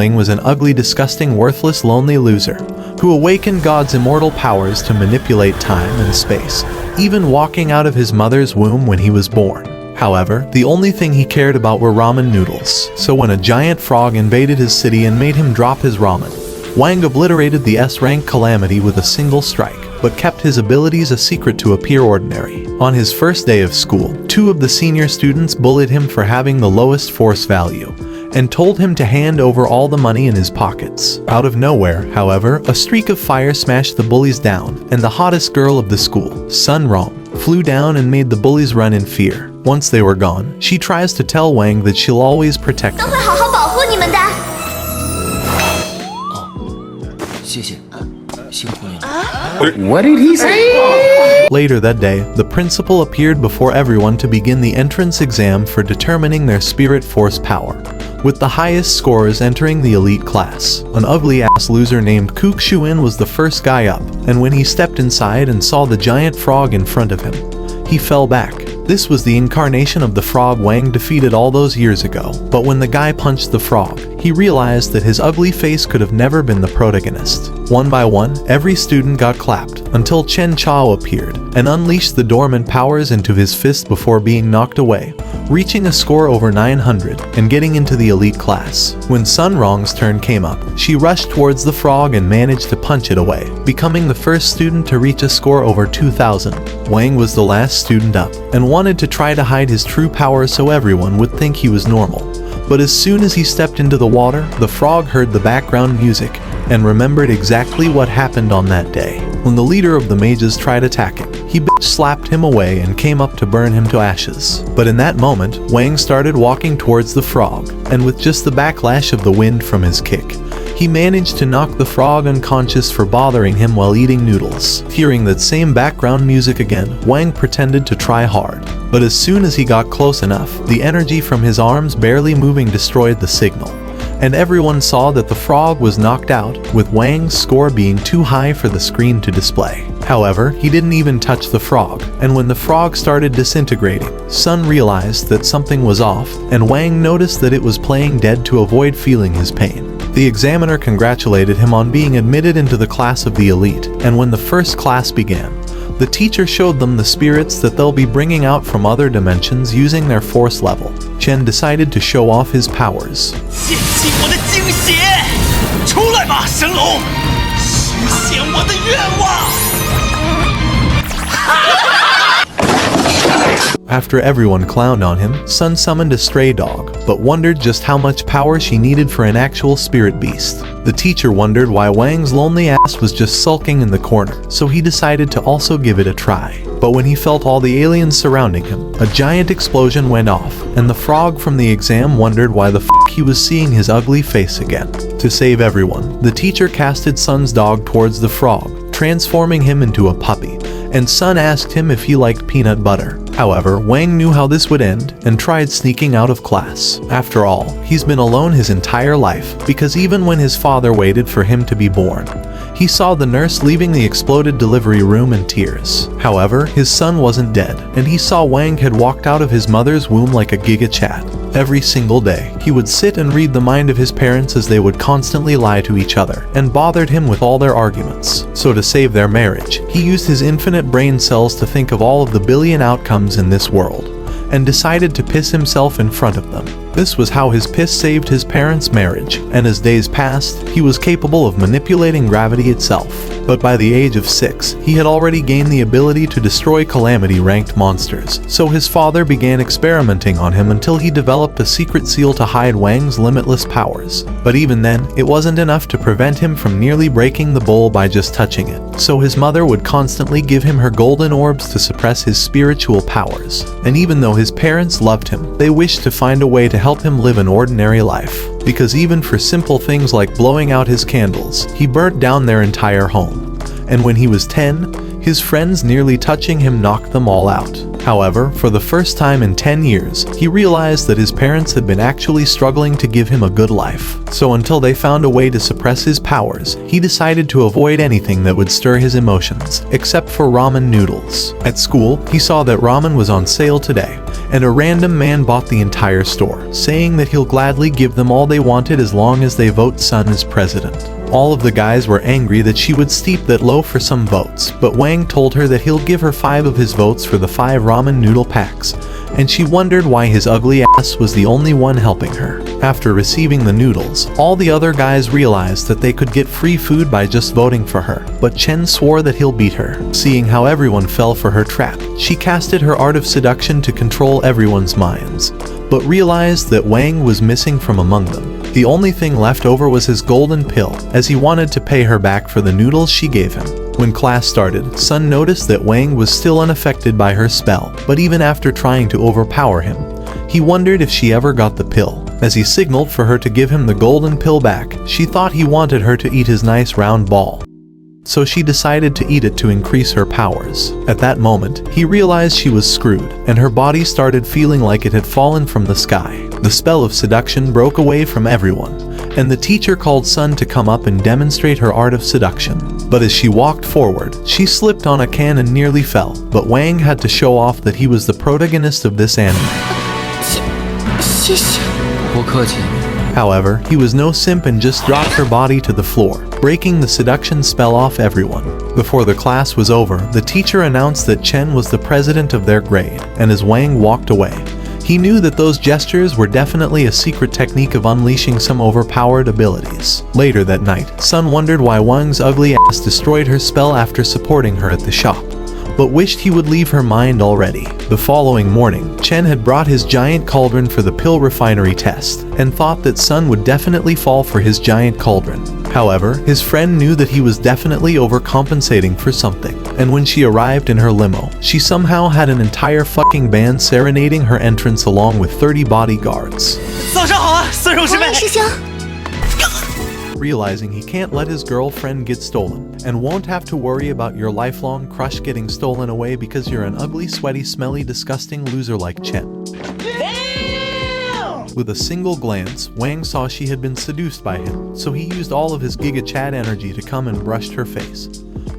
Ling was an ugly, disgusting, worthless, lonely loser who awakened God's immortal powers to manipulate time and space, even walking out of his mother's womb when he was born. However, the only thing he cared about were ramen noodles, so when a giant frog invaded his city and made him drop his ramen, Wang obliterated the S-rank calamity with a single strike, but kept his abilities a secret to appear ordinary. On his first day of school, 2 of the senior students bullied him for having the lowest force value, and told him to hand over all the money in his pockets. Out of nowhere, however, a streak of fire smashed the bullies down, and the hottest girl of the school, Sun Rong, flew down and made the bullies run in fear. Once they were gone, she tries to tell Wang that she'll always protect him. What did he say? Later that day, the principal appeared before everyone to begin the entrance exam for determining their spirit force power, with the highest scores entering the elite class. An ugly-ass loser named Kook Shuin was the first guy up, and when he stepped inside and saw the giant frog in front of him, he fell back. This was the incarnation of the frog Wang defeated all those years ago, but when the guy punched the frog, he realized that his ugly face could have never been the protagonist. One by one, every student got clapped, until Chen Chao appeared, and unleashed the dormant powers into his fist before being knocked away, reaching a score over 900, and getting into the elite class. When Sun Rong's turn came up, she rushed towards the frog and managed to punch it away, becoming the first student to reach a score over 2000. Wang was the last student up, and wanted to try to hide his true power so everyone would think he was normal. But as soon as he stepped into the water, the frog heard the background music and remembered exactly what happened on that day. When the leader of the mages tried attacking, he slapped him away and came up to burn him to ashes. But in that moment, Wang started walking towards the frog, and with just the backlash of the wind from his kick, he managed to knock the frog unconscious for bothering him while eating noodles. Hearing that same background music again, Wang pretended to try hard. But as soon as he got close enough, the energy from his arms barely moving destroyed the signal, and everyone saw that the frog was knocked out, with Wang's score being too high for the screen to display. However, he didn't even touch the frog, and when the frog started disintegrating, Sun realized that something was off, and Wang noticed that it was playing dead to avoid feeling his pain. The examiner congratulated him on being admitted into the class of the elite, and when the first class began, the teacher showed them the spirits that they'll be bringing out from other dimensions using their force level. Chen decided to show off his powers. After everyone clowned on him, Sun summoned a stray dog, but wondered just how much power she needed for an actual spirit beast. The teacher wondered why Wang's lonely ass was just sulking in the corner, so he decided to also give it a try. But when he felt all the aliens surrounding him, a giant explosion went off, and the frog from the exam wondered why the f*** he was seeing his ugly face again. To save everyone, the teacher casted Sun's dog towards the frog, transforming him into a puppy, and Sun asked him if he liked peanut butter. However, Wang knew how this would end and tried sneaking out of class. After all, he's been alone his entire life, because even when his father waited for him to be born, he saw the nurse leaving the exploded delivery room in tears. However, his son wasn't dead, and he saw Wang had walked out of his mother's womb like a giga chat. Every single day, he would sit and read the mind of his parents as they would constantly lie to each other, and bothered him with all their arguments. So to save their marriage, he used his infinite brain cells to think of all of the billion outcomes in this world, and decided to piss himself in front of them. This was how his piss saved his parents' marriage, and as days passed, he was capable of manipulating gravity itself. But by the age of 6, he had already gained the ability to destroy calamity-ranked monsters, so his father began experimenting on him until he developed a secret seal to hide Wang's limitless powers. But even then, it wasn't enough to prevent him from nearly breaking the bowl by just touching it, so his mother would constantly give him her golden orbs to suppress his spiritual powers. And even though his parents loved him, they wished to find a way to help him live an ordinary life. Because even for simple things like blowing out his candles, he burnt down their entire home. And when he was 10, his friends nearly touching him knocked them all out. However, for the first time in 10 years, he realized that his parents had been actually struggling to give him a good life. So until they found a way to suppress his powers, he decided to avoid anything that would stir his emotions, except for ramen noodles. At school, he saw that ramen was on sale today, and a random man bought the entire store, saying that he'll gladly give them all they wanted as long as they vote Sun as president. All of the guys were angry that she would steep that low for some votes, but Wang told her that he'll give her 5 of his votes for the 5 ramen noodle packs, and she wondered why his ugly ass was the only one helping her. After receiving the noodles, all the other guys realized that they could get free food by just voting for her, but Chen swore that he'll beat her. Seeing how everyone fell for her trap, she casted her art of seduction to control everyone's minds, but realized that Wang was missing from among them. The only thing left over was his golden pill, as he wanted to pay her back for the noodles she gave him. When class started, Sun noticed that Wang was still unaffected by her spell, but even after trying to overpower him, he wondered if she ever got the pill. As he signaled for her to give him the golden pill back, she thought he wanted her to eat his nice round ball. So she decided to eat it to increase her powers. At that moment, he realized she was screwed, and her body started feeling like it had fallen from the sky. The spell of seduction broke away from everyone, and the teacher called Sun to come up and demonstrate her art of seduction. But as she walked forward, she slipped on a can and nearly fell, but Wang had to show off that he was the protagonist of this anime. 不客气。 However, he was no simp and just dropped her body to the floor, breaking the seduction spell off everyone. Before the class was over, the teacher announced that Chen was the president of their grade, and as Wang walked away, he knew that those gestures were definitely a secret technique of unleashing some overpowered abilities. Later that night, Sun wondered why Wang's ugly ass destroyed her spell after supporting her at the shop, but wished he would leave her mind already. The following morning, Chen had brought his giant cauldron for the pill refinery test, and thought that Sun would definitely fall for his giant cauldron. However, his friend knew that he was definitely overcompensating for something, and when she arrived in her limo, she somehow had an entire fucking band serenading her entrance along with 30 bodyguards. 早上好啊，孙荣师妹。师兄， Realizing he can't let his girlfriend get stolen, and won't have to worry about your lifelong crush getting stolen away because you're an ugly, sweaty, smelly, disgusting loser like Chen. With a single glance, Wang saw she had been seduced by him, so he used all of his Giga Chad energy to come and brushed her face.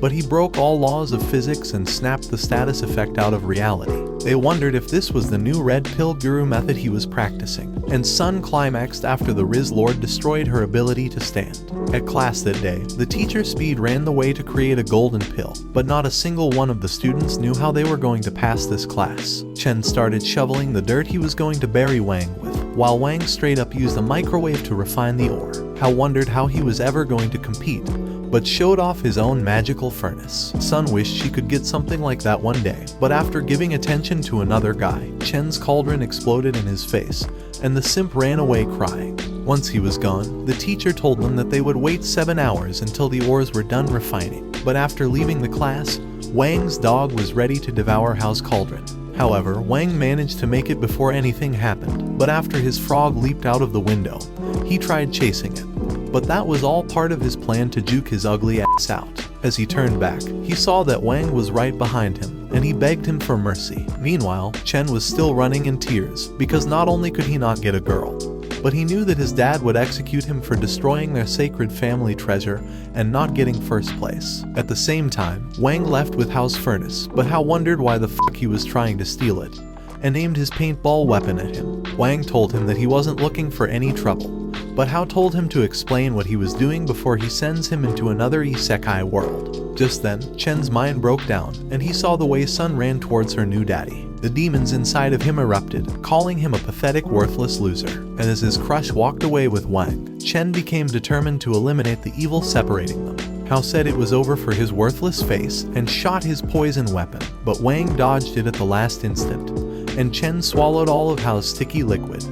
But he broke all laws of physics and snapped the status effect out of reality. They wondered if this was the new red pill guru method he was practicing, and Sun climaxed after the Riz Lord destroyed her ability to stand. At class that day, the teacher speed ran the way to create a golden pill, but not a single one of the students knew how they were going to pass this class. Chen started shoveling the dirt he was going to bury Wang with, while Wang straight up used a microwave to refine the ore. How wondered how he was ever going to compete, but showed off his own magical furnace. Sun wished she could get something like that one day, but after giving attention to another guy, Chen's cauldron exploded in his face, and the simp ran away crying. Once he was gone, the teacher told them that they would wait 7 hours until the ores were done refining, but after leaving the class, Wang's dog was ready to devour Hao's cauldron. However, Wang managed to make it before anything happened, but after his frog leaped out of the window, he tried chasing it. But that was all part of his plan to juke his ugly ass out. As he turned back, he saw that Wang was right behind him, and he begged him for mercy. Meanwhile, Chen was still running in tears, because not only could he not get a girl, but he knew that his dad would execute him for destroying their sacred family treasure and not getting first place. At the same time, Wang left with Hao's furnace, but Hao wondered why the fuck he was trying to steal it, and aimed his paintball weapon at him. Wang told him that he wasn't looking for any trouble, but Hao told him to explain what he was doing before he sends him into another isekai world. Just then, Chen's mind broke down, and he saw the way Sun ran towards her new daddy. The demons inside of him erupted, calling him a pathetic, worthless loser. And as his crush walked away with Wang, Chen became determined to eliminate the evil separating them. Hao said it was over for his worthless face and shot his poison weapon, but Wang dodged it at the last instant, and Chen swallowed all of Hao's sticky liquid.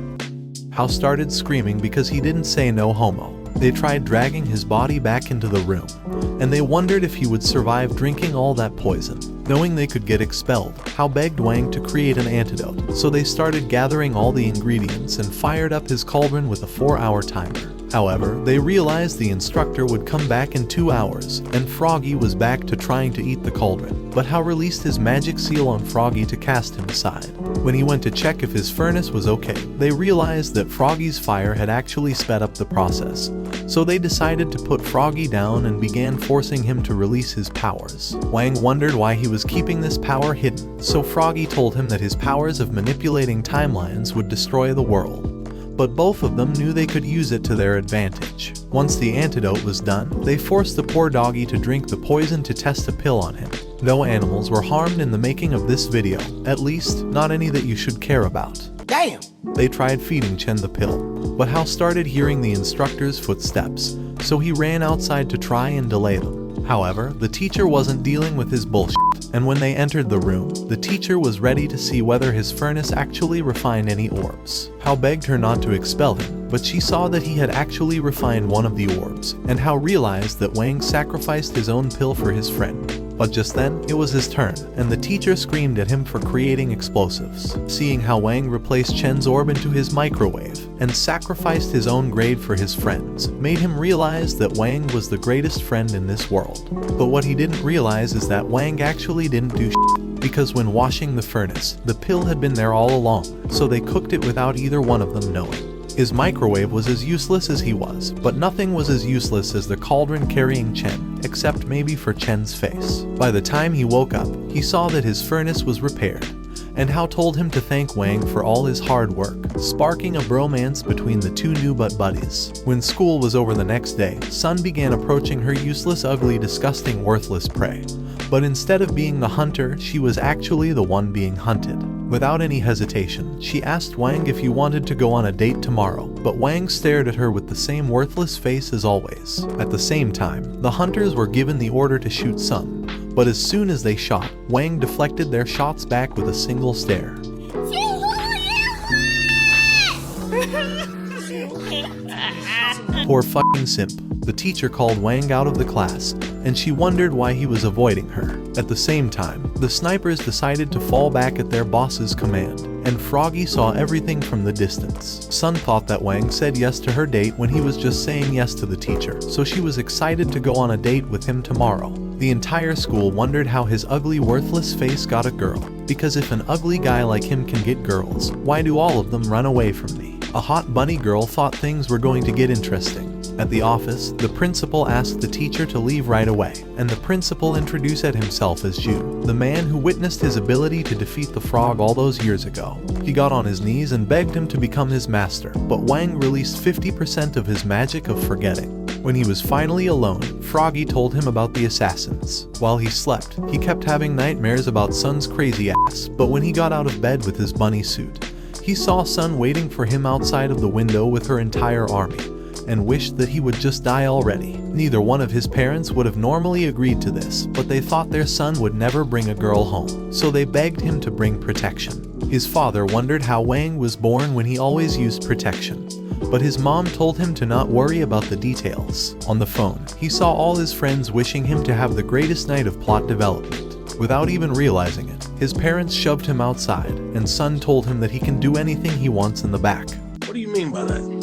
Hao started screaming because he didn't say no homo. They tried dragging his body back into the room, and they wondered if he would survive drinking all that poison. Knowing they could get expelled, Hao begged Wang to create an antidote, so they started gathering all the ingredients and fired up his cauldron with a 4-hour timer. However, they realized the instructor would come back in 2 hours, and Froggy was back to trying to eat the cauldron. But Hao released his magic seal on Froggy to cast him aside. When he went to check if his furnace was okay, they realized that Froggy's fire had actually sped up the process. So they decided to put Froggy down and began forcing him to release his powers. Wang wondered why he was keeping this power hidden, so Froggy told him that his powers of manipulating timelines would destroy the world. But both of them knew they could use it to their advantage. Once the antidote was done, they forced the poor doggy to drink the poison to test a pill on him. No animals were harmed in the making of this video, at least not any that you should care about. Damn! They tried feeding Chen the pill, but Hao started hearing the instructor's footsteps, so he ran outside to try and delay them. However, the teacher wasn't dealing with his bullshit, and when they entered the room, the teacher was ready to see whether his furnace actually refined any orbs. Hao begged her not to expel him, but she saw that he had actually refined one of the orbs, and Hao realized that Wang sacrificed his own pill for his friend. But just then, it was his turn, and the teacher screamed at him for creating explosives. Seeing how Wang replaced Chen's orb into his microwave, and sacrificed his own grade for his friends, made him realize that Wang was the greatest friend in this world. But what he didn't realize is that Wang actually didn't do shit, because when washing the furnace, the pill had been there all along, so they cooked it without either one of them knowing. His microwave was as useless as he was, but nothing was as useless as the cauldron carrying Chen, except maybe for Chen's face. By the time he woke up, he saw that his furnace was repaired, and Hao told him to thank Wang for all his hard work, sparking a bromance between the two new buddies. When school was over the next day, Sun began approaching her useless, ugly, disgusting, worthless prey. But instead of being the hunter, she was actually the one being hunted. Without any hesitation, she asked Wang if he wanted to go on a date tomorrow, but Wang stared at her with the same worthless face as always. At the same time, the hunters were given the order to shoot Sun, but as soon as they shot, Wang deflected their shots back with a single stare. Poor fucking simp. The teacher called Wang out of the class, and she wondered why he was avoiding her. At the same time, the snipers decided to fall back at their boss's command, and Froggy saw everything from the distance. Sun thought that Wang said yes to her date when he was just saying yes to the teacher, so she was excited to go on a date with him tomorrow. The entire school wondered how his ugly, worthless face got a girl, because if an ugly guy like him can get girls, why do all of them run away from me? A hot bunny girl thought things were going to get interesting. At the office, the principal asked the teacher to leave right away, and the principal introduced himself as Ju, the man who witnessed his ability to defeat the frog all those years ago. He got on his knees and begged him to become his master, but Wang released 50% of his magic of forgetting. When he was finally alone, Froggy told him about the assassins. While he slept, he kept having nightmares about Sun's crazy ass, but when he got out of bed with his bunny suit, he saw Sun waiting for him outside of the window with her entire army, and wished that he would just die already. Neither one of his parents would have normally agreed to this, but they thought their son would never bring a girl home, so they begged him to bring protection. His father wondered how Wang was born when he always used protection, but his mom told him to not worry about the details. On the phone, he saw all his friends wishing him to have the greatest night of plot development. Without even realizing it, his parents shoved him outside, and Sun told him that he can do anything he wants in the back. What do you mean by that?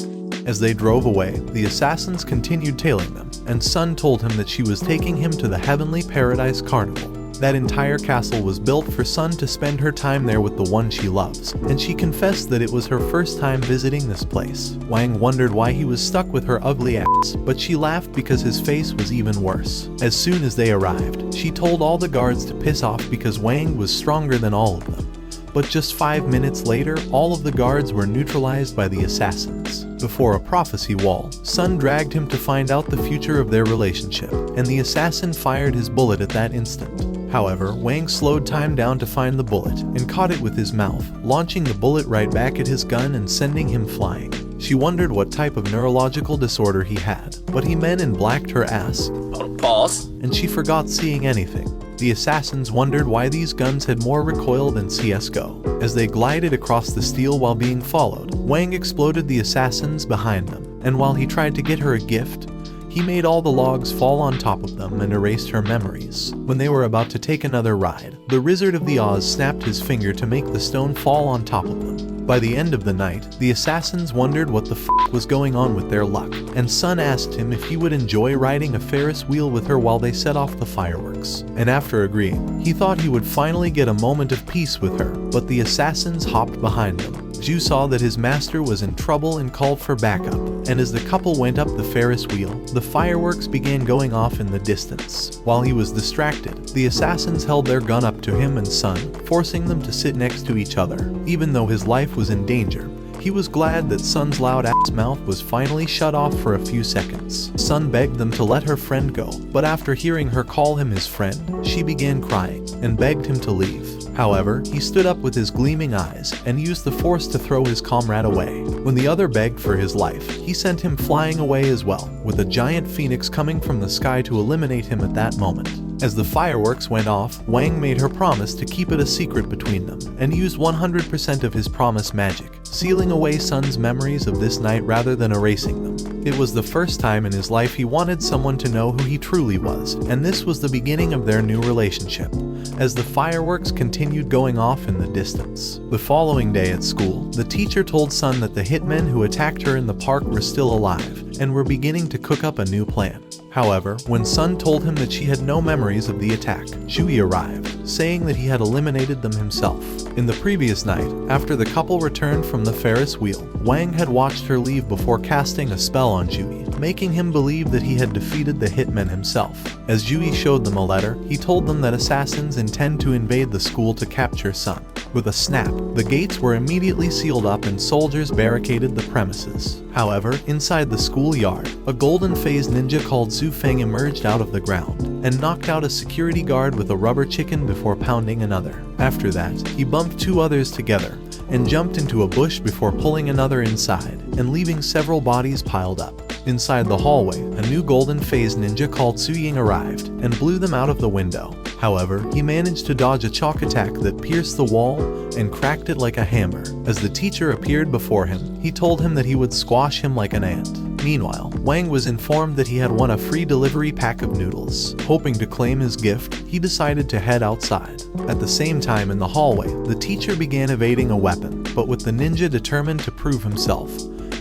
As they drove away, the assassins continued tailing them, and Sun told him that she was taking him to the Heavenly Paradise Carnival. That entire castle was built for Sun to spend her time there with the one she loves, and she confessed that it was her first time visiting this place. Wang wondered why he was stuck with her ugly ass, but she laughed because his face was even worse. As soon as they arrived, she told all the guards to piss off because Wang was stronger than all of them. But just 5 minutes later, all of the guards were neutralized by the assassins. Before a prophecy wall, Sun dragged him to find out the future of their relationship, and the assassin fired his bullet at that instant. However, Wang slowed time down to find the bullet, and caught it with his mouth, launching the bullet right back at his gun and sending him flying. She wondered what type of neurological disorder he had, but he men in blacked her ass, Pause. and she forgot seeing anything. The assassins wondered why these guns had more recoil than CSGO. As they glided across the steel while being followed, Wang exploded the assassins behind them, and while he tried to get her a gift, he made all the logs fall on top of them and erased her memories. When they were about to take another ride, the Wizard of the Oz snapped his finger to make the stone fall on top of them. By the end of the night, the assassins wondered what the f was going on with their luck, and Sun asked him if he would enjoy riding a Ferris wheel with her while they set off the fireworks. And after agreeing, he thought he would finally get a moment of peace with her, but the assassins hopped behind them. Zhu saw that his master was in trouble and called for backup, and as the couple went up the Ferris wheel, the fireworks began going off in the distance. While he was distracted, the assassins held their gun up to him and Sun, forcing them to sit next to each other. Even though his life was in danger, he was glad that Sun's loud-ass mouth was finally shut off for a few seconds. Sun begged them to let her friend go, but after hearing her call him his friend, she began crying and begged him to leave. However, he stood up with his gleaming eyes and used the force to throw his comrade away. When the other begged for his life, he sent him flying away as well, with a giant phoenix coming from the sky to eliminate him at that moment. As the fireworks went off, Wang made her promise to keep it a secret between them, and used 100% of his promise magic, sealing away Sun's memories of this night rather than erasing them. It was the first time in his life he wanted someone to know who he truly was, and this was the beginning of their new relationship, as the fireworks continued going off in the distance. The following day at school, the teacher told Sun that the hitmen who attacked her in the park were still alive, and were beginning to cook up a new plan. However, when Sun told him that she had no memories of the attack, Zhu arrived, saying that he had eliminated them himself. In the previous night, after the couple returned from the Ferris wheel, Wang had watched her leave before casting a spell on Zhu, making him believe that he had defeated the hitman himself. As Zhu showed them a letter, he told them that assassins intend to invade the school to capture Sun. With a snap, the gates were immediately sealed up and soldiers barricaded the premises. However, inside the schoolyard, a golden-phased ninja called Zhu Feng emerged out of the ground and knocked out a security guard with a rubber chicken before pounding another. After that, he bumped two others together and jumped into a bush before pulling another inside and leaving several bodies piled up. Inside the hallway, a new golden-phased ninja called Su Ying arrived and blew them out of the window. However, he managed to dodge a chalk attack that pierced the wall and cracked it like a hammer. As the teacher appeared before him, he told him that he would squash him like an ant. Meanwhile, Wang was informed that he had won a free delivery pack of noodles. Hoping to claim his gift, he decided to head outside. At the same time in the hallway, the teacher began evading a weapon, but with the ninja determined to prove himself,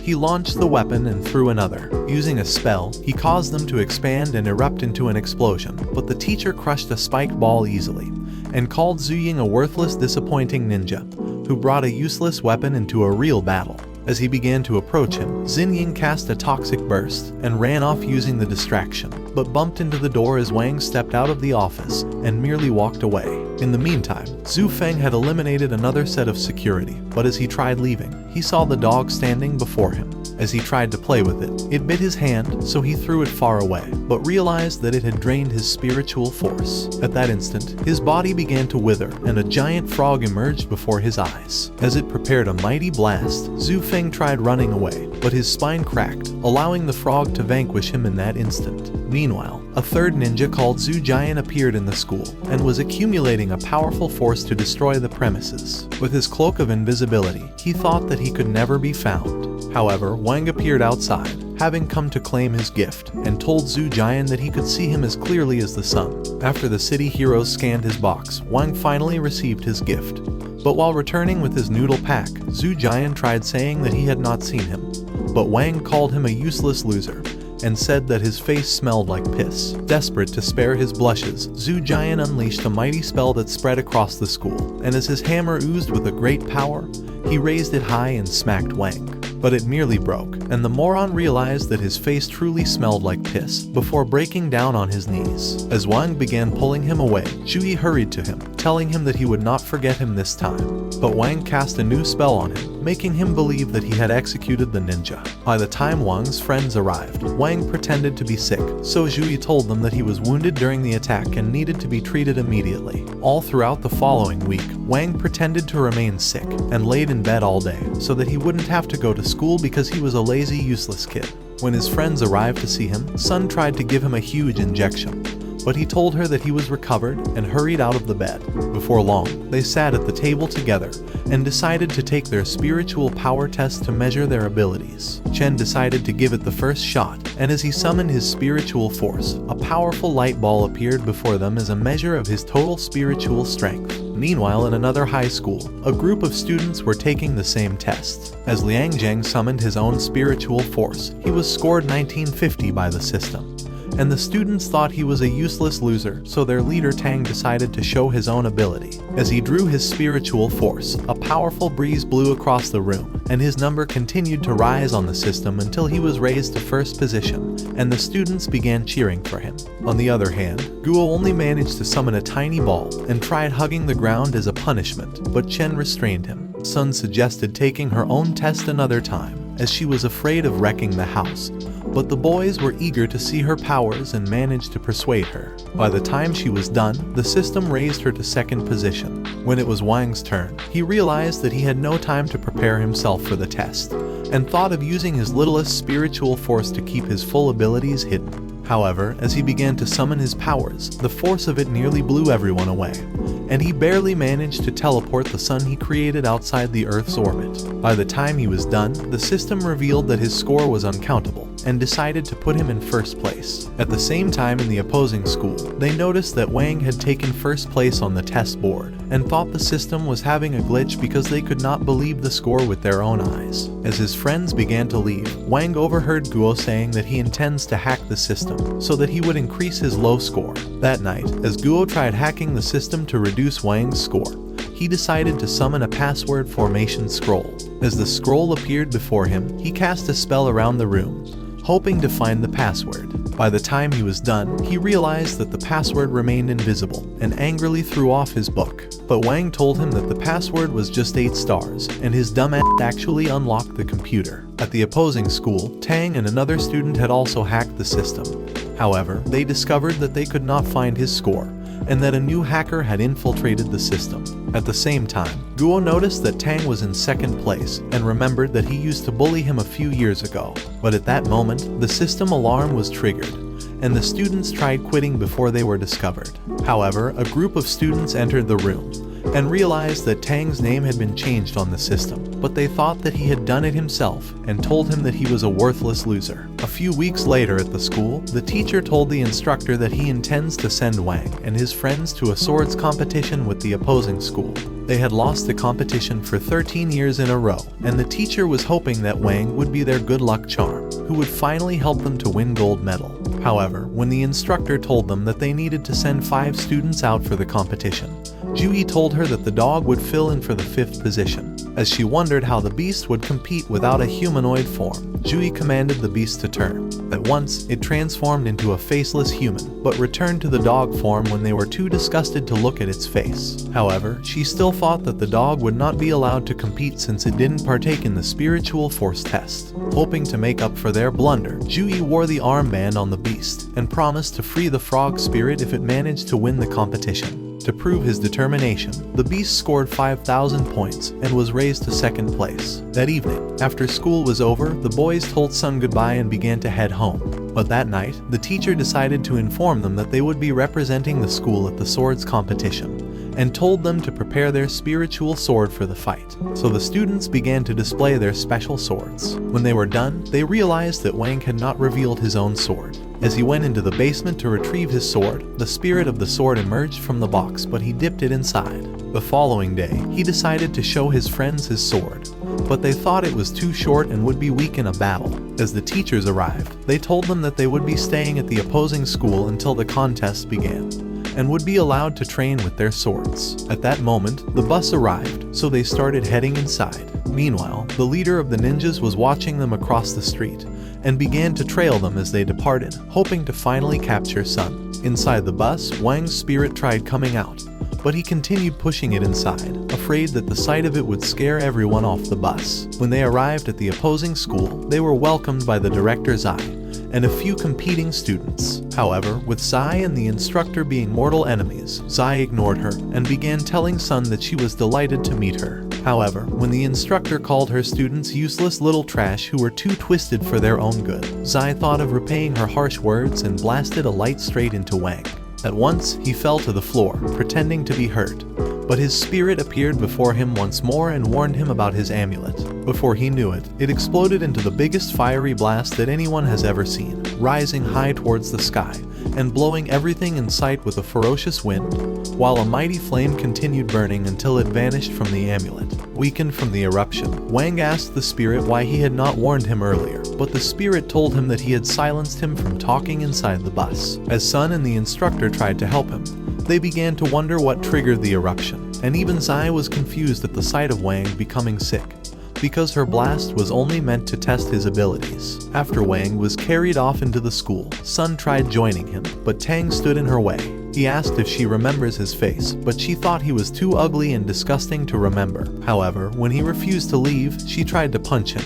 he launched the weapon and threw another. Using a spell, he caused them to expand and erupt into an explosion, but the teacher crushed a spiked ball easily, and called Zhu Ying a worthless, disappointing ninja, who brought a useless weapon into a real battle. As he began to approach him, Xin Ying cast a toxic burst and ran off using the distraction, but bumped into the door as Wang stepped out of the office and merely walked away. In the meantime, Zhu Feng had eliminated another set of security, but as he tried leaving, he saw the dog standing before him. As he tried to play with it, it bit his hand, so he threw it far away, but realized that it had drained his spiritual force. At that instant, his body began to wither, and a giant frog emerged before his eyes. As it prepared a mighty blast, Zhu Feng tried running away, but his spine cracked, allowing the frog to vanquish him in that instant. Meanwhile, a third ninja called Zhu Jian appeared in the school, and was accumulating a powerful force to destroy the premises. With his cloak of invisibility, he thought that he could never be found. However, Wang appeared outside, having come to claim his gift, and told Zhu Jian that he could see him as clearly as the sun. After the city heroes scanned his box, Wang finally received his gift. But while returning with his noodle pack, Zhu Jian tried saying that he had not seen him, but Wang called him a useless loser, and said that his face smelled like piss. Desperate to spare his blushes, Zhu Jian unleashed a mighty spell that spread across the school, and as his hammer oozed with a great power, he raised it high and smacked Wang. But it merely broke, and the moron realized that his face truly smelled like piss, before breaking down on his knees. As Wang began pulling him away, Zhu Yi hurried to him, telling him that he would not forget him this time. But Wang cast a new spell on him, making him believe that he had executed the ninja. By the time Wang's friends arrived, Wang pretended to be sick, so Zhu Yi told them that he was wounded during the attack and needed to be treated immediately. All throughout the following week, Wang pretended to remain sick, and laid in bed all day, so that he wouldn't have to go to school because he was a lazy, useless kid. When his friends arrived to see him, Sun tried to give him a huge injection, but he told her that he was recovered and hurried out of the bed. Before long, they sat at the table together and decided to take their spiritual power test to measure their abilities. Chen decided to give it the first shot, and as he summoned his spiritual force, a powerful light ball appeared before them as a measure of his total spiritual strength. Meanwhile, in another high school, a group of students were taking the same test. As Liang Zheng summoned his own spiritual force, he was scored 1950 by the system. And the students thought he was a useless loser, so their leader Tang decided to show his own ability. As he drew his spiritual force, a powerful breeze blew across the room, and his number continued to rise on the system until he was raised to first position, and the students began cheering for him. On the other hand, Guo only managed to summon a tiny ball and tried hugging the ground as a punishment, but Chen restrained him. Sun suggested taking her own test another time, as she was afraid of wrecking the house. But the boys were eager to see her powers and managed to persuade her. By the time she was done, the system raised her to second position. When it was Wang's turn, he realized that he had no time to prepare himself for the test, and thought of using his littlest spiritual force to keep his full abilities hidden. However, as he began to summon his powers, the force of it nearly blew everyone away, and he barely managed to teleport the sun he created outside the Earth's orbit. By the time he was done, the system revealed that his score was uncountable, and decided to put him in first place. At the same time, in the opposing school, they noticed that Wang had taken first place on the test board, and thought the system was having a glitch because they could not believe the score with their own eyes. As his friends began to leave, Wang overheard Guo saying that he intends to hack the system, so that he would increase his low score. That night, as Guo tried hacking the system to reduce Wang's score, he decided to summon a password formation scroll. As the scroll appeared before him, he cast a spell around the room, hoping to find the password. By the time he was done, he realized that the password remained invisible, and angrily threw off his book. But Wang told him that the password was just 8 stars, and his dumbass actually unlocked the computer. At the opposing school, Tang and another student had also hacked the system. However, they discovered that they could not find his score, and that a new hacker had infiltrated the system. At the same time, Guo noticed that Tang was in second place and remembered that he used to bully him a few years ago. But at that moment, the system alarm was triggered, and the students tried quitting before they were discovered. However, a group of students entered the room and realized that Tang's name had been changed on the system, but they thought that he had done it himself and told him that he was a worthless loser. A few weeks later at the school, the teacher told the instructor that he intends to send Wang and his friends to a swords competition with the opposing school. They had lost the competition for 13 years in a row, and the teacher was hoping that Wang would be their good luck charm, who would finally help them to win gold medal. However, when the instructor told them that they needed to send 5 students out for the competition, Juhi told her that the dog would fill in for the 5th position. As she wondered how the beast would compete without a humanoid form, Juhi commanded the beast to turn. At once, it transformed into a faceless human, but returned to the dog form when they were too disgusted to look at its face. However, she still thought that the dog would not be allowed to compete since it didn't partake in the spiritual force test. Hoping to make up for their blunder, Juhi wore the armband on the beast, and promised to free the frog spirit if it managed to win the competition. To prove his determination, the beast scored 5,000 points and was raised to second place. That evening, after school was over, the boys told Sun goodbye and began to head home. But that night, the teacher decided to inform them that they would be representing the school at the swords competition, and told them to prepare their spiritual sword for the fight. So the students began to display their special swords. When they were done, they realized that Wang had not revealed his own sword. As he went into the basement to retrieve his sword, the spirit of the sword emerged from the box, but he dipped it inside. The following day, he decided to show his friends his sword, but they thought it was too short and would be weak in a battle. As the teachers arrived, they told them that they would be staying at the opposing school until the contest began, and would be allowed to train with their swords. At that moment, the bus arrived, so they started heading inside. Meanwhile, the leader of the ninjas was watching them across the street, and began to trail them as they departed, hoping to finally capture Sun. Inside the bus, Wang's spirit tried coming out, but he continued pushing it inside, afraid that the sight of it would scare everyone off the bus. When they arrived at the opposing school, they were welcomed by the director Zai and a few competing students. However, with Zai and the instructor being mortal enemies, Zai ignored her and began telling Sun that she was delighted to meet her. However, when the instructor called her students useless little trash who were too twisted for their own good, Zai thought of repaying her harsh words and blasted a light straight into Wang. At once, he fell to the floor, pretending to be hurt, but his spirit appeared before him once more and warned him about his amulet. Before he knew it, it exploded into the biggest fiery blast that anyone has ever seen, rising high towards the sky and blowing everything in sight with a ferocious wind, while a mighty flame continued burning until it vanished from the amulet. Weakened from the eruption, Wang asked the spirit why he had not warned him earlier, but the spirit told him that he had silenced him from talking inside the bus. As Sun and the instructor tried to help him, they began to wonder what triggered the eruption, and even Zai was confused at the sight of Wang becoming sick, because her blast was only meant to test his abilities. After Wang was carried off into the school, Sun tried joining him, but Tang stood in her way. He asked if she remembers his face, but she thought he was too ugly and disgusting to remember. However, when he refused to leave, she tried to punch him,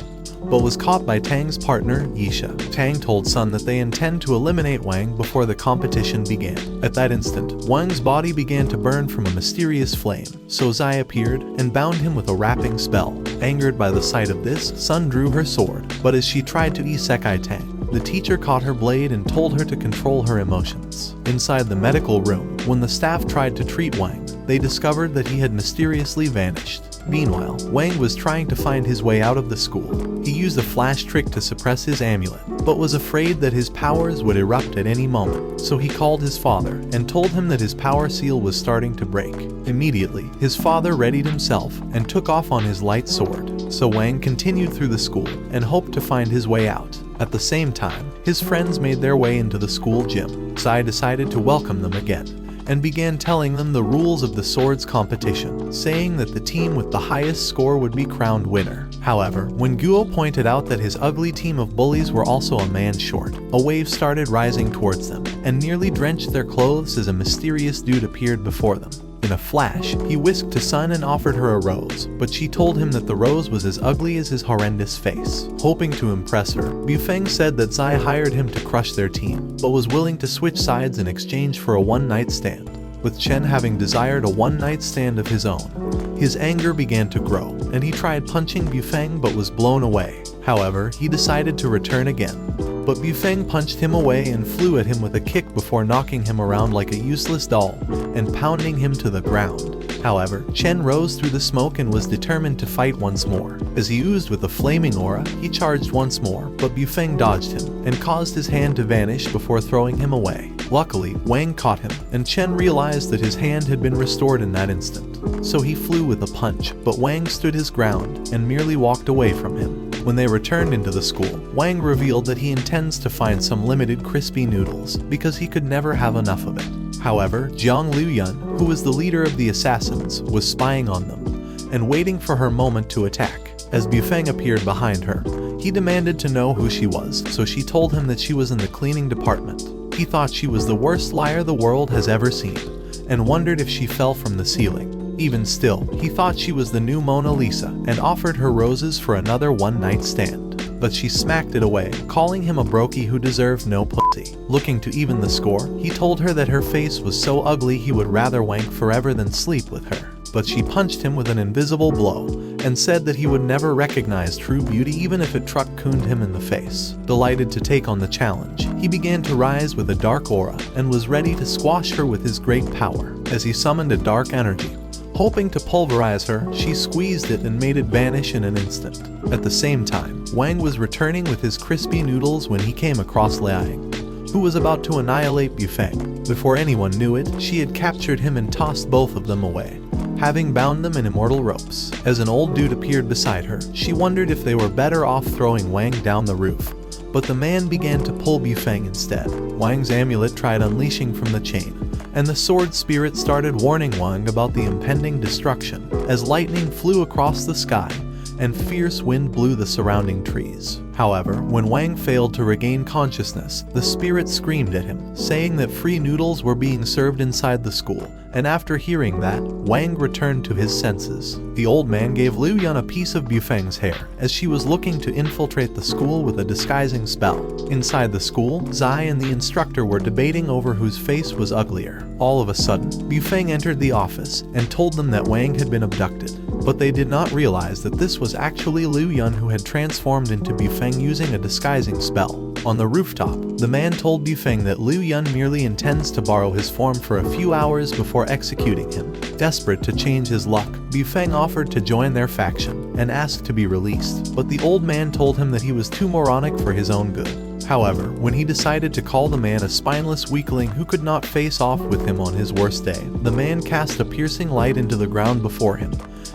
but was caught by Tang's partner, Yisha. Tang told Sun that they intend to eliminate Wang before the competition began. At that instant, Wang's body began to burn from a mysterious flame, so Zai appeared and bound him with a wrapping spell. Angered by the sight of this, Sun drew her sword, but as she tried to isekai Tang, the teacher caught her blade and told her to control her emotions. Inside the medical room, when the staff tried to treat Wang, they discovered that he had mysteriously vanished. Meanwhile, Wang was trying to find his way out of the school. He used a flash trick to suppress his amulet, but was afraid that his powers would erupt at any moment, so he called his father and told him that his power seal was starting to break. Immediately, his father readied himself and took off on his light sword, so Wang continued through the school and hoped to find his way out. At the same time, his friends made their way into the school gym. Zai decided to welcome them again, and began telling them the rules of the swords competition, saying that the team with the highest score would be crowned winner. However, when Guo pointed out that his ugly team of bullies were also a man short, a wave started rising towards them, and nearly drenched their clothes as a mysterious dude appeared before them. In a flash, he whisked to Sun and offered her a rose, but she told him that the rose was as ugly as his horrendous face. Hoping to impress her, Bufeng said that Zai hired him to crush their team, but was willing to switch sides in exchange for a one-night stand. With Chen having desired a one-night stand of his own, his anger began to grow, and he tried punching Bufeng but was blown away. However, he decided to return again, but Bufeng punched him away and flew at him with a kick before knocking him around like a useless doll and pounding him to the ground. However, Chen rose through the smoke and was determined to fight once more. As he oozed with a flaming aura, he charged once more, but Bufeng dodged him and caused his hand to vanish before throwing him away. Luckily, Wang caught him, and Chen realized that his hand had been restored in that instant. So he flew with a punch, but Wang stood his ground and merely walked away from him. When they returned into the school, Wang revealed that he intends to find some limited crispy noodles because he could never have enough of it. However, Jiang Luyun, who was the leader of the assassins, was spying on them and waiting for her moment to attack. As Bufeng appeared behind her, he demanded to know who she was, so she told him that she was in the cleaning department. He thought she was the worst liar the world has ever seen, and wondered if she fell from the ceiling. Even still, he thought she was the new Mona Lisa and offered her roses for another one-night stand. But she smacked it away, calling him a brokey who deserved no pussy. Looking to even the score, he told her that her face was so ugly he would rather wank forever than sleep with her. But she punched him with an invisible blow and said that he would never recognize true beauty even if it truck-cooned him in the face. Delighted to take on the challenge, he began to rise with a dark aura and was ready to squash her with his great power. As he summoned a dark energy, hoping to pulverize her, she squeezed it and made it vanish in an instant. At the same time, Wang was returning with his crispy noodles when he came across Liang, who was about to annihilate Bufeng. Before anyone knew it, she had captured him and tossed both of them away, having bound them in immortal ropes. As an old dude appeared beside her, she wondered if they were better off throwing Wang down the roof, but the man began to pull Bufeng instead. Wang's amulet tried unleashing from the chain, and the sword spirit started warning Wang about the impending destruction as lightning flew across the sky and fierce wind blew the surrounding trees. However, when Wang failed to regain consciousness, the spirit screamed at him, saying that free noodles were being served inside the school, and after hearing that, Wang returned to his senses. The old man gave Liu Yun a piece of Bufeng's hair, as she was looking to infiltrate the school with a disguising spell. Inside the school, Zai and the instructor were debating over whose face was uglier. All of a sudden, Bufeng entered the office and told them that Wang had been abducted, but they did not realize that this was actually Liu Yun who had transformed into Bufeng using a disguising spell. On the rooftop, the man told Bufeng that Liu Yun merely intends to borrow his form for a few hours before executing him. Desperate to change his luck, Bufeng offered to join their faction and asked to be released, but the old man told him that he was too moronic for his own good. However, when he decided to call the man a spineless weakling who could not face off with him on his worst day, the man cast a piercing light into the ground before him,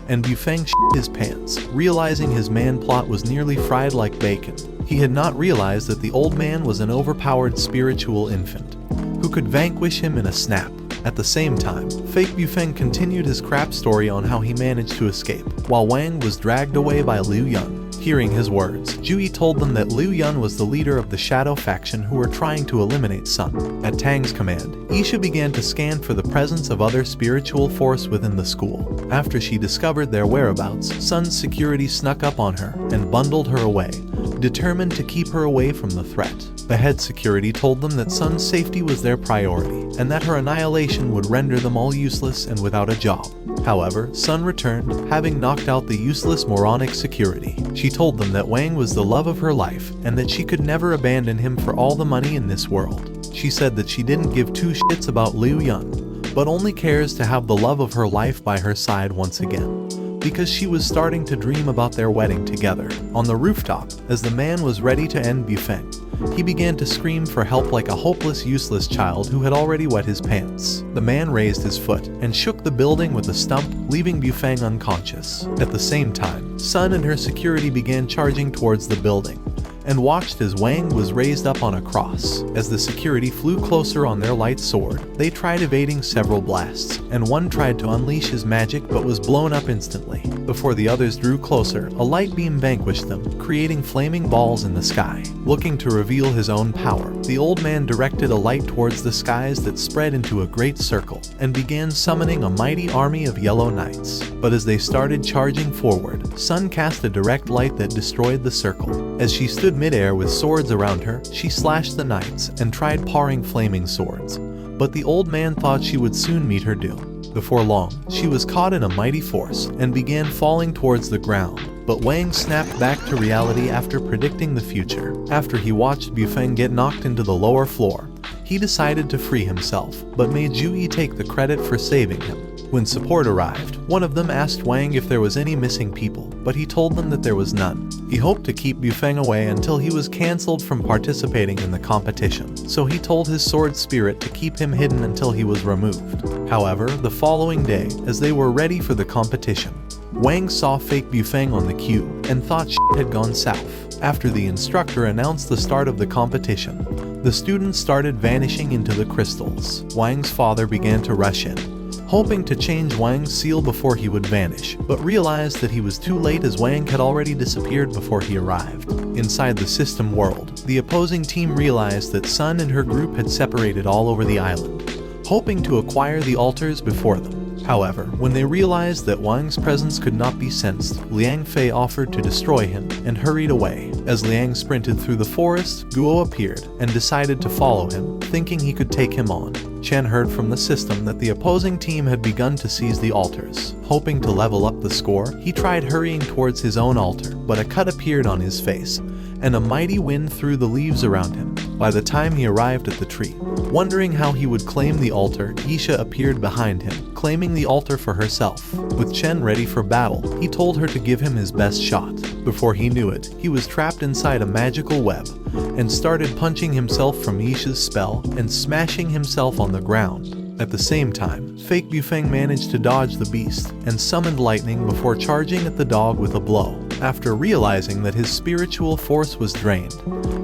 and Bufeng shit his pants, realizing his man plot was nearly fried like bacon. He had not realized that the old man was an overpowered spiritual infant, who could vanquish him in a snap. At the same time, fake Bufeng continued his crap story on how he managed to escape, while Wang was dragged away by Liu Yun. Hearing his words, Jui told them that Liu Yun was the leader of the Shadow faction who were trying to eliminate Sun. At Tang's command, Isha began to scan for the presence of other spiritual force within the school. After she discovered their whereabouts, Sun's security snuck up on her and bundled her away, determined to keep her away from the threat. The head security told them that Sun's safety was their priority, and that her annihilation would render them all useless and without a job. However, Sun returned, having knocked out the useless moronic security. She told them that Wang was the love of her life, and that she could never abandon him for all the money in this world. She said that she didn't give two shits about Liu Yun, but only cares to have the love of her life by her side once again, because she was starting to dream about their wedding together. On the rooftop, as the man was ready to end Bufeng, he began to scream for help like a hopeless, useless child who had already wet his pants. The man raised his foot and shook the building with a stump, leaving Bufeng unconscious. At the same time, Sun and her security began charging towards the building, and watched as Wang was raised up on a cross. As the security flew closer on their light sword, they tried evading several blasts, and one tried to unleash his magic but was blown up instantly. Before the others drew closer, a light beam vanquished them, creating flaming balls in the sky. Looking to reveal his own power, the old man directed a light towards the skies that spread into a great circle, and began summoning a mighty army of yellow knights. But as they started charging forward, Sun cast a direct light that destroyed the circle. As she stood midair with swords around her, she slashed the knights and tried parring flaming swords, but the old man thought she would soon meet her doom. Before long, she was caught in a mighty force and began falling towards the ground, but Wang snapped back to reality after predicting the future. After he watched Bufeng get knocked into the lower floor, he decided to free himself, but made Jui take the credit for saving him. When support arrived, one of them asked Wang if there was any missing people, but he told them that there was none. He hoped to keep Bufeng away until he was cancelled from participating in the competition, so he told his sword spirit to keep him hidden until he was removed. However, the following day, as they were ready for the competition, Wang saw fake Bufeng on the cube and thought shit had gone south. After the instructor announced the start of the competition, the students started vanishing into the crystals. Wang's father began to rush in, hoping to change Wang's seal before he would vanish, but realized that he was too late as Wang had already disappeared before he arrived. Inside the system world, the opposing team realized that Sun and her group had separated all over the island, hoping to acquire the altars before them. However, when they realized that Wang's presence could not be sensed, Liang Fei offered to destroy him and hurried away. As Liang sprinted through the forest, Guo appeared and decided to follow him, thinking he could take him on. Chen heard from the system that the opposing team had begun to seize the altars. Hoping to level up the score, he tried hurrying towards his own altar, but a cut appeared on his face, and a mighty wind threw the leaves around him. By the time he arrived at the tree, wondering how he would claim the altar, Isha appeared behind him, claiming the altar for herself. With Chen ready for battle, he told her to give him his best shot. Before he knew it, he was trapped inside a magical web, and started punching himself from Isha's spell and smashing himself on the ground. At the same time, fake Bufeng managed to dodge the beast and summoned lightning before charging at the dog with a blow. After realizing that his spiritual force was drained,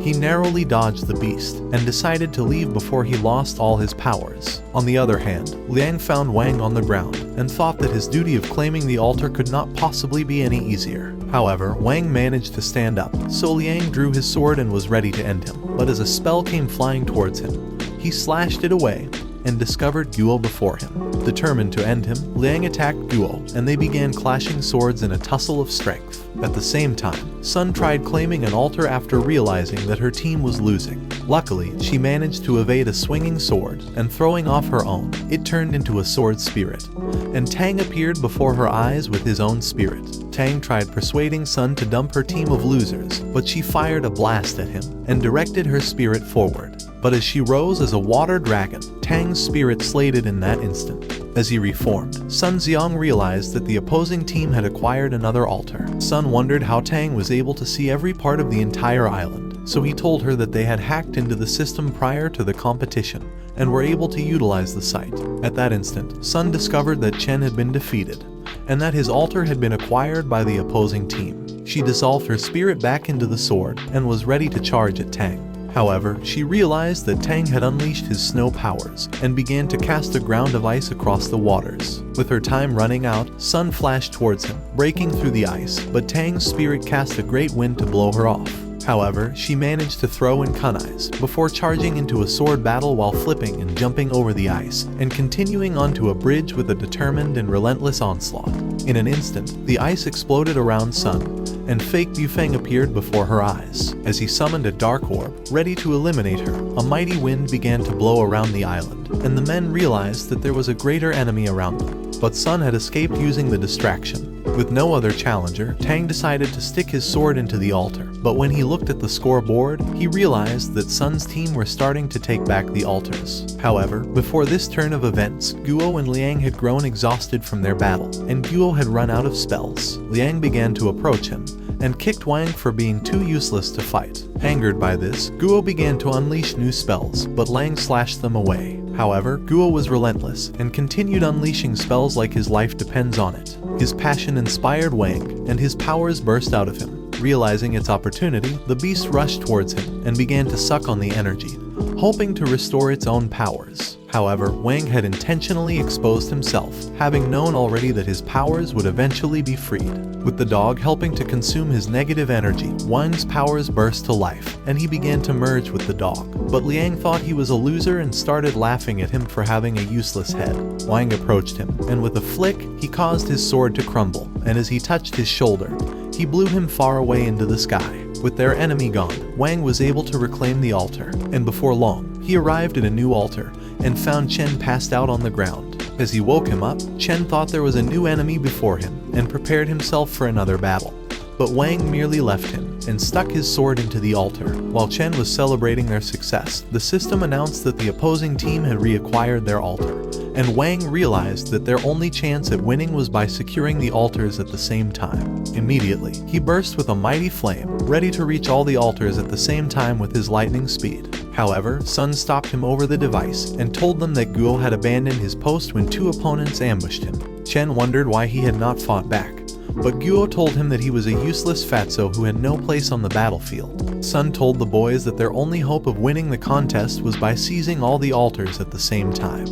he narrowly dodged the beast and decided to leave before he lost all his powers. On the other hand, Liang found Wang on the ground and thought that his duty of claiming the altar could not possibly be any easier. However, Wang managed to stand up, so Liang drew his sword and was ready to end him. But as a spell came flying towards him, he slashed it away and discovered Guo before him. Determined to end him, Liang attacked Guo, and they began clashing swords in a tussle of strength. At the same time, Sun tried claiming an altar after realizing that her team was losing. Luckily, she managed to evade a swinging sword, and throwing off her own, it turned into a sword spirit, and Tang appeared before her eyes with his own spirit. Tang tried persuading Sun to dump her team of losers, but she fired a blast at him and directed her spirit forward. But as she rose as a water dragon, Tang's spirit slayed it in that instant. As he reformed, Sun Xiang realized that the opposing team had acquired another altar. Sun wondered how Tang was able to see every part of the entire island, so he told her that they had hacked into the system prior to the competition and were able to utilize the site. At that instant, Sun discovered that Chen had been defeated and that his altar had been acquired by the opposing team. She dissolved her spirit back into the sword and was ready to charge at Tang. However, she realized that Tang had unleashed his snow powers and began to cast a ground of ice across the waters. With her time running out, Sun flashed towards him, breaking through the ice, but Tang's spirit cast a great wind to blow her off. However, she managed to throw in kunais before charging into a sword battle while flipping and jumping over the ice and continuing onto a bridge with a determined and relentless onslaught. In an instant, the ice exploded around Sun, and fake Bufeng appeared before her eyes. As he summoned a dark orb, ready to eliminate her, a mighty wind began to blow around the island, and the men realized that there was a greater enemy around them. But Sun had escaped using the distraction. With no other challenger, Tang decided to stick his sword into the altar, but when he looked at the scoreboard, he realized that Sun's team were starting to take back the altars. However, before this turn of events, Guo and Liang had grown exhausted from their battle, and Guo had run out of spells. Liang began to approach him, and kicked Wang for being too useless to fight. Angered by this, Guo began to unleash new spells, but Liang slashed them away. However, Guo was relentless and continued unleashing spells like his life depends on it. His passion inspired Wang, and his powers burst out of him. Realizing its opportunity, the beast rushed towards him and began to suck on the energy, hoping to restore its own powers. However, Wang had intentionally exposed himself, having known already that his powers would eventually be freed. With the dog helping to consume his negative energy, Wang's powers burst to life, and he began to merge with the dog. But Liang thought he was a loser and started laughing at him for having a useless head. Wang approached him, and with a flick, he caused his sword to crumble, and as he touched his shoulder, he blew him far away into the sky. With their enemy gone, Wang was able to reclaim the altar, and before long, he arrived at a new altar and found Chen passed out on the ground. As he woke him up, Chen thought there was a new enemy before him and prepared himself for another battle. But Wang merely left him and stuck his sword into the altar. While Chen was celebrating their success, the system announced that the opposing team had reacquired their altar, and Wang realized that their only chance at winning was by securing the altars at the same time. Immediately, he burst with a mighty flame, ready to reach all the altars at the same time with his lightning speed. However, Sun stopped him over the device and told them that Guo had abandoned his post when two opponents ambushed him. Chen wondered why he had not fought back, but Guo told him that he was a useless fatso who had no place on the battlefield. Sun told the boys that their only hope of winning the contest was by seizing all the altars at the same time,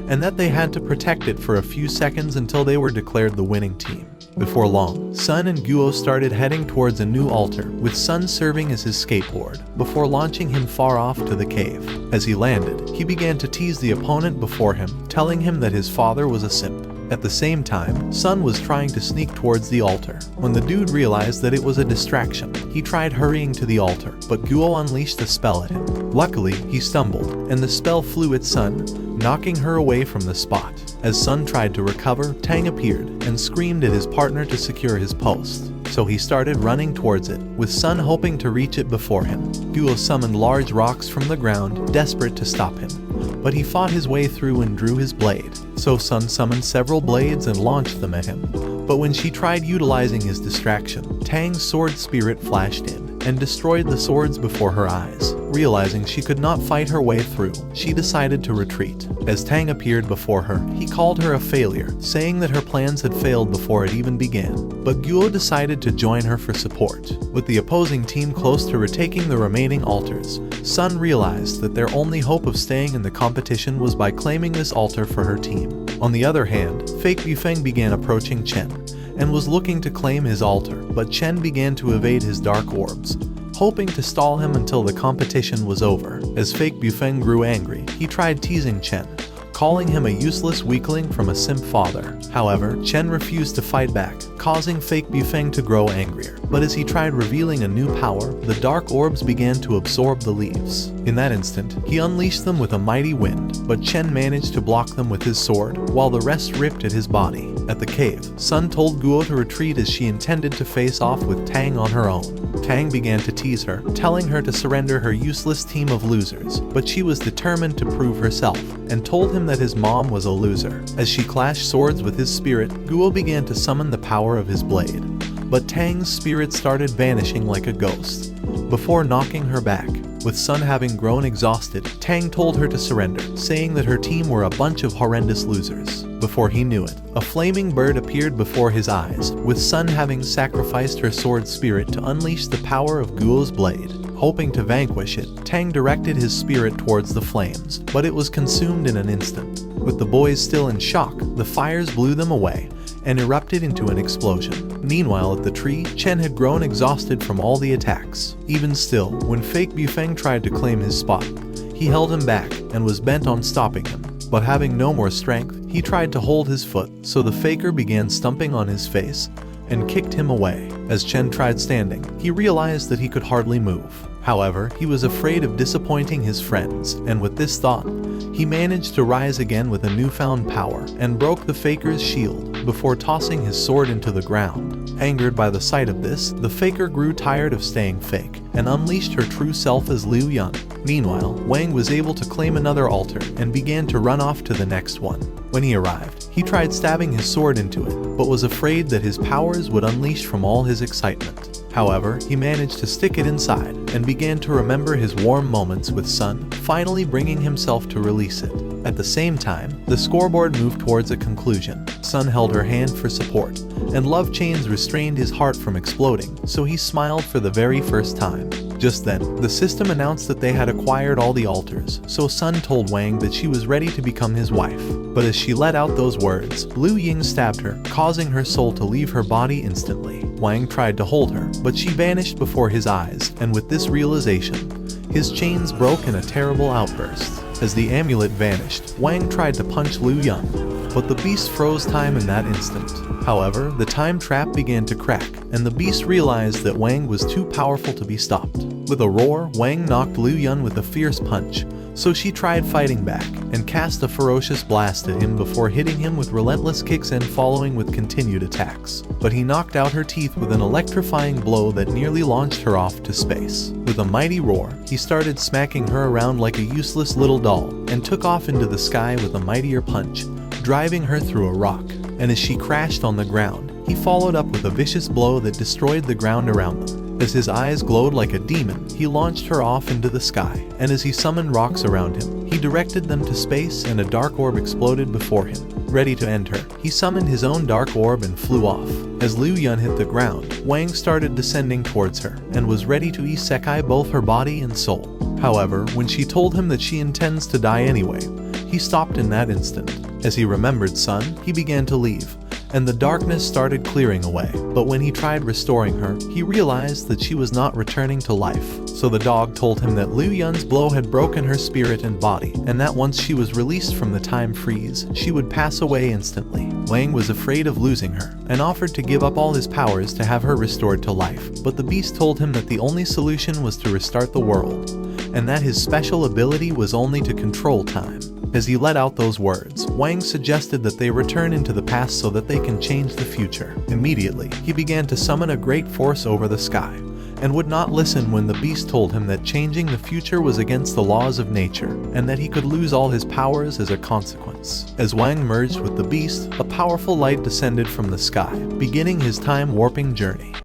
and that they had to protect it for a few seconds until they were declared the winning team. Before long, Sun and Guo started heading towards a new altar, with Sun serving as his skateboard, before launching him far off to the cave. As he landed, he began to tease the opponent before him, telling him that his father was a simp. At the same time, Sun was trying to sneak towards the altar. When the dude realized that it was a distraction, he tried hurrying to the altar, but Guo unleashed a spell at him. Luckily, he stumbled, and the spell flew at Sun, knocking her away from the spot. As Sun tried to recover, Tang appeared and screamed at his partner to secure his post. So he started running towards it, with Sun hoping to reach it before him. Guo summoned large rocks from the ground, desperate to stop him, but he fought his way through and drew his blade. So Sun summoned several blades and launched them at him. But when she tried utilizing his distraction, Tang's sword spirit flashed in and destroyed the swords before her eyes. Realizing she could not fight her way through, she decided to retreat. As Tang appeared before her, he called her a failure, saying that her plans had failed before it even began. But Guo decided to join her for support. With the opposing team close to retaking the remaining altars, Sun realized that their only hope of staying in the competition was by claiming this altar for her team. On the other hand, Fake Bufeng began approaching Chen and was looking to claim his altar, but Chen began to evade his dark orbs, hoping to stall him until the competition was over. As Fake Bufeng grew angry, he tried teasing Chen, calling him a useless weakling from a simp father. However, Chen refused to fight back, causing Fake Bufeng to grow angrier. But as he tried revealing a new power, the dark orbs began to absorb the leaves. In that instant, he unleashed them with a mighty wind, but Chen managed to block them with his sword, while the rest ripped at his body. At the cave, Sun told Guo to retreat as she intended to face off with Tang on her own. Tang began to tease her, telling her to surrender her useless team of losers, but she was determined to prove herself, and told him that his mom was a loser. As she clashed swords with his spirit, Guo began to summon the power of his blade. But Tang's spirit started vanishing like a ghost. before knocking her back. With Sun having grown exhausted, Tang told her to surrender, saying that her team were a bunch of horrendous losers. Before he knew it, a flaming bird appeared before his eyes, with Sun having sacrificed her sword spirit to unleash the power of Guo's blade. Hoping to vanquish it, Tang directed his spirit towards the flames, but it was consumed in an instant. With the boys still in shock, the fires blew them away and erupted into an explosion. Meanwhile, at the tree, Chen had grown exhausted from all the attacks. Even still, when fake Bufeng tried to claim his spot, he held him back and was bent on stopping him. But having no more strength, he tried to hold his foot, so the faker began stumping on his face and kicked him away. As Chen tried standing, he realized that he could hardly move. However, he was afraid of disappointing his friends, and with this thought, he managed to rise again with a newfound power and broke the faker's shield before tossing his sword into the ground. Angered by the sight of this, the faker grew tired of staying fake and unleashed her true self as Liu Yun. Meanwhile, Wang was able to claim another altar and began to run off to the next one. When he arrived, he tried stabbing his sword into it, but was afraid that his powers would unleash from all his excitement. However, he managed to stick it inside and began to remember his warm moments with Sun, finally bringing himself to release it. At the same time, the scoreboard moved towards a conclusion. Sun held her hand for support, and love chains restrained his heart from exploding, so he smiled for the very first time. Just then, the system announced that they had acquired all the altars, so Sun told Wang that she was ready to become his wife. But as she let out those words, Liu Ying stabbed her, causing her soul to leave her body instantly. Wang tried to hold her, but she vanished before his eyes, and with this realization, his chains broke in a terrible outburst. As the amulet vanished, Wang tried to punch Liu Yun, but the beast froze time in that instant. However, the time trap began to crack, and the beast realized that Wang was too powerful to be stopped. With a roar, Wang knocked Liu Yun with a fierce punch, so she tried fighting back and cast a ferocious blast at him before hitting him with relentless kicks and following with continued attacks. But he knocked out her teeth with an electrifying blow that nearly launched her off to space. With a mighty roar, he started smacking her around like a useless little doll and took off into the sky with a mightier punch, driving her through a rock. And as she crashed on the ground, he followed up with a vicious blow that destroyed the ground around them. As his eyes glowed like a demon, he launched her off into the sky, and as he summoned rocks around him, he directed them to space and a dark orb exploded before him. Ready to end her, he summoned his own dark orb and flew off. As Liu Yun hit the ground, Wang started descending towards her, and was ready to isekai both her body and soul. However, when she told him that she intends to die anyway, he stopped in that instant. As he remembered Sun, he began to leave, and the darkness started clearing away. But when he tried restoring her, he realized that she was not returning to life. So the dog told him that Liu Yun's blow had broken her spirit and body, and that once she was released from the time freeze, she would pass away instantly. Wang was afraid of losing her, and offered to give up all his powers to have her restored to life. But the beast told him that the only solution was to restart the world, and that his special ability was only to control time. As he let out those words, Wang suggested that they return into the past so that they can change the future. Immediately, he began to summon a great force over the sky, and would not listen when the beast told him that changing the future was against the laws of nature, and that he could lose all his powers as a consequence. As Wang merged with the beast, a powerful light descended from the sky, beginning his time-warping journey.